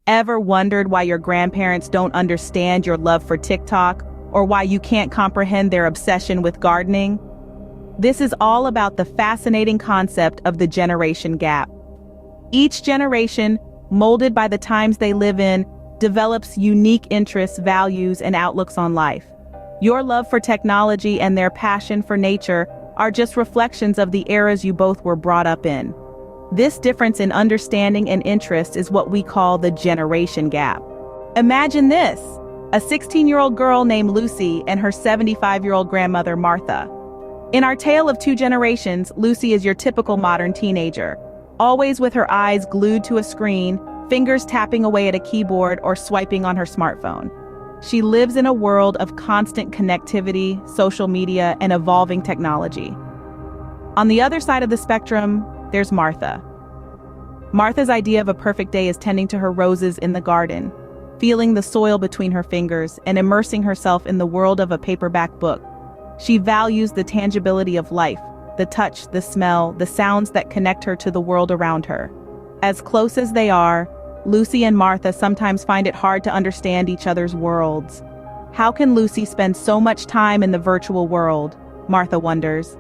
Ever wondered why your grandparents don't understand your love for TikTok, or why you can't comprehend their obsession with gardening? This is all about the fascinating concept of the generation gap. Each generation, molded by the times they live in, develops unique interests, values, and outlooks on life. Your love for technology and their passion for nature are just reflections of the eras you both were brought up in. This difference in understanding and interest is what we call the generation gap. Imagine this: a 16-year-old girl named Lucy and her 75-year-old grandmother, Martha. In our tale of two generations, Lucy is your typical modern teenager, always with her eyes glued to a screen, fingers tapping away at a keyboard or swiping on her smartphone. She lives in a world of constant connectivity, social media, and evolving technology. On the other side of the spectrum, there's Martha. Martha's idea of a perfect day is tending to her roses in the garden, feeling the soil between her fingers, and immersing herself in the world of a paperback book. She values the tangibility of life, the touch, the smell, the sounds that connect her to the world around her. As close as they are, Lucy and Martha sometimes find it hard to understand each other's worlds. How can Lucy spend so much time in the virtual world? Martha wonders.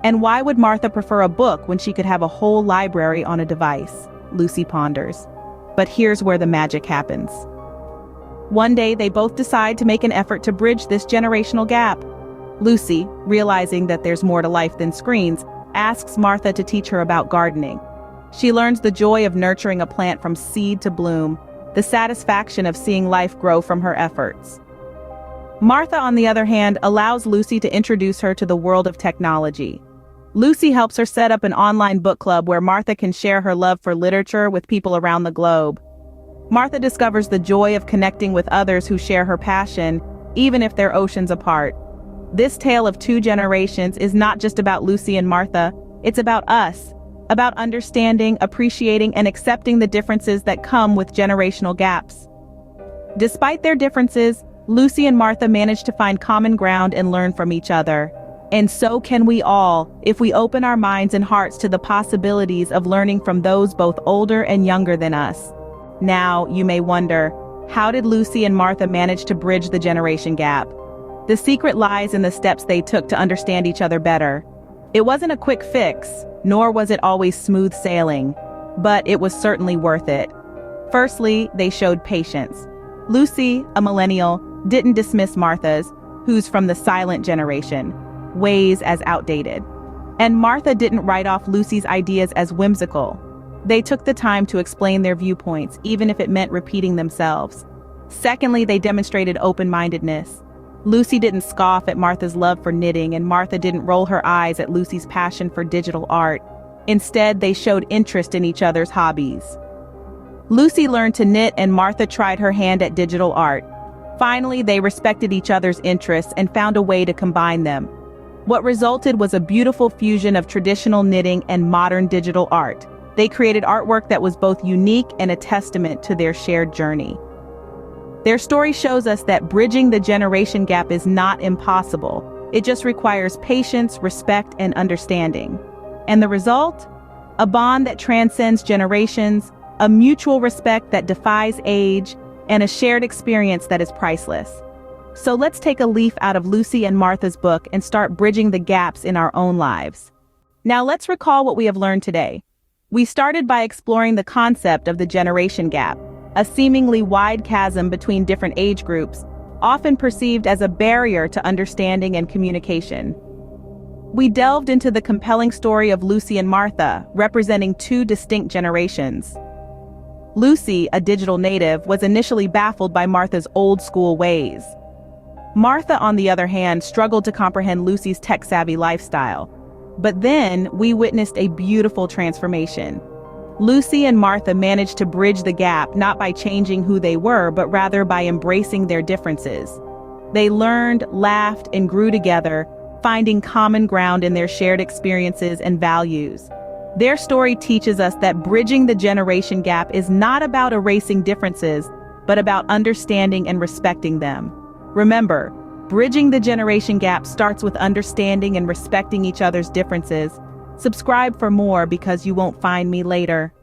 And why would Martha prefer a book when she could have a whole library on a device? Lucy ponders. But here's where the magic happens. One day, they both decide to make an effort to bridge this generational gap. Lucy, realizing that there's more to life than screens, asks Martha to teach her about gardening. She learns the joy of nurturing a plant from seed to bloom, the satisfaction of seeing life grow from her efforts. Martha, on the other hand, allows Lucy to introduce her to the world of technology. Lucy helps her set up an online book club where Martha can share her love for literature with people around the globe. Martha discovers the joy of connecting with others who share her passion, even if they're oceans apart. This tale of two generations is not just about Lucy and Martha, it's about us, about understanding, appreciating, and accepting the differences that come with generational gaps. Despite their differences, Lucy and Martha manage to find common ground and learn from each other. And so can we all, if we open our minds and hearts to the possibilities of learning from those both older and younger than us. Now, you may wonder, how did Lucy and Martha manage to bridge the generation gap? The secret lies in the steps they took to understand each other better. It wasn't a quick fix, nor was it always smooth sailing, but it was certainly worth it. Firstly, they showed patience. Lucy, a millennial, didn't dismiss Martha's, who's from the silent generation, ways as outdated. And Martha didn't write off Lucy's ideas as whimsical. They took the time to explain their viewpoints, even if it meant repeating themselves. Secondly, they demonstrated open-mindedness. Lucy didn't scoff at Martha's love for knitting, and Martha didn't roll her eyes at Lucy's passion for digital art. Instead, they showed interest in each other's hobbies. Lucy learned to knit, and Martha tried her hand at digital art. Finally, they respected each other's interests and found a way to combine them. What resulted was a beautiful fusion of traditional knitting and modern digital art. They created artwork that was both unique and a testament to their shared journey. Their story shows us that bridging the generation gap is not impossible. It just requires patience, respect, and understanding. And the result? A bond that transcends generations, a mutual respect that defies age, and a shared experience that is priceless. So let's take a leaf out of Lucy and Martha's book and start bridging the gaps in our own lives. Now let's recall what we have learned today. We started by exploring the concept of the generation gap, a seemingly wide chasm between different age groups, often perceived as a barrier to understanding and communication. We delved into the compelling story of Lucy and Martha, representing two distinct generations. Lucy, a digital native, was initially baffled by Martha's old-school ways. Martha, on the other hand, struggled to comprehend Lucy's tech-savvy lifestyle. But then, we witnessed a beautiful transformation. Lucy and Martha managed to bridge the gap not by changing who they were, but rather by embracing their differences. They learned, laughed, and grew together, finding common ground in their shared experiences and values. Their story teaches us that bridging the generation gap is not about erasing differences, but about understanding and respecting them. Remember, bridging the generation gap starts with understanding and respecting each other's differences. Subscribe for more because you won't find me later.